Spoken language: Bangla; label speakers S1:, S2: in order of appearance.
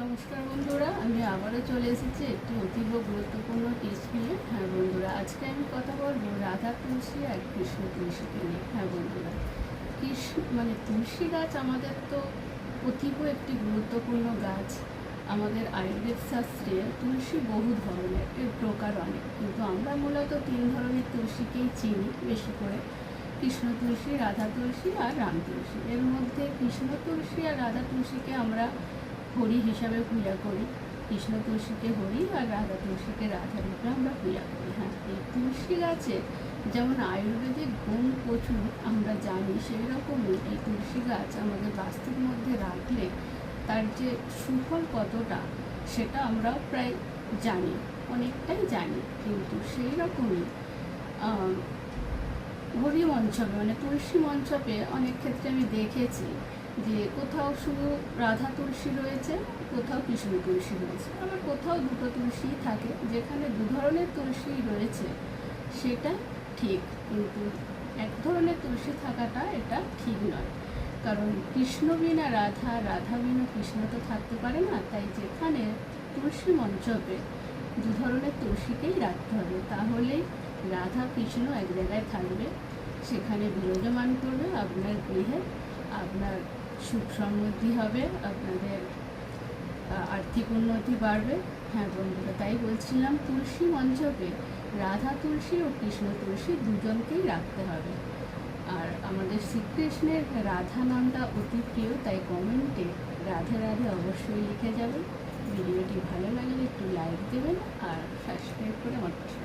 S1: নমস্কার বন্ধুরা, আমি আবারও চলে এসেছি একটি অতীব গুরুত্বপূর্ণ টিপস নিয়ে। হ্যাঁ বন্ধুরা, আজকে আমি কথা বলবো রাধা তুলসী আর কৃষ্ণ তুলসীকে নিয়ে। হ্যাঁ বন্ধুরা, তুলসী গাছ আমাদের তো অতীব একটি গুরুত্বপূর্ণ গাছ। আমাদের আয়ুর্বেদ শাস্ত্রে তুলসী বহু ধরনের, এর প্রকার অনেক, কিন্তু আমরা মূলত 3 ধরনের তুলসীকেই চিনি বেশি করে: কৃষ্ণ তুলসী, রাধা তুলসী আর রাম তুলসী। এর মধ্যে কৃষ্ণ তুলসী আর রাধা তুলসীকে আমরা হরি হিসাবে পূজা করি। কৃষ্ণ তুলসীকে হরি আর রাধা তুলসীকে রাধা রূপে আমরা পূজা করি। হ্যাঁ, এই তুলসী গাছে যেমন আয়ুর্বেদিক গুণ প্রচুর আমরা জানি, সেই রকমই এই তুলসী গাছ আমাদের বাস্তুর মধ্যে রাখলে তার যে সুফল কতটা সেটা আমরাও প্রায় জানি, অনেকটাই জানি। কিন্তু সেই রকমই হরি মঞ্চপে তুলসী মঞ্চপে অনেক ক্ষেত্রে আমি দেখেছি যে কোথাও শুধু রাধা তুলসী রয়েছে, কোথাও কৃষ্ণ তুলসী রয়েছে, আবার কোথাও দুটো তুলসী থাকে। যেখানে 2 ধরনের তুলসী রয়েছে সেটা ঠিক, কিন্তু এক ধরনের তুলসী থাকাটা এটা ঠিক নয়। কারণ কৃষ্ণ বিনা রাধা, রাধা বিনা কৃষ্ণ তো থাকতে পারে না। তাই যেখানে তুলসী মঞ্চপে 2 ধরনের তুলসীকেই রাখতে হবে, তাহলেই রাধা কৃষ্ণ এক জায়গায় থাকবে, সেখানে বিরাজমান করবে আপনার গৃহে। আপনার সুখ সমৃদ্ধি হবে, আপনাদের আর্থিক উন্নতি বাড়বে। হ্যাঁ বন্ধুরা, তাই বলছিলাম তুলসী মঞ্চপে রাধা তুলসী ও কৃষ্ণ তুলসী দুজনকেই রাখতে হবে। আর আমাদের শ্রীকৃষ্ণের রাধা নামটা অতি প্রিয়, তাই কমেন্টে রাধে রাধে অবশ্যই লিখে যাবেন। ভিডিওটি ভালো লাগলে একটু লাইক দেবেন আর সাবস্ক্রাইব করে আমার পাশে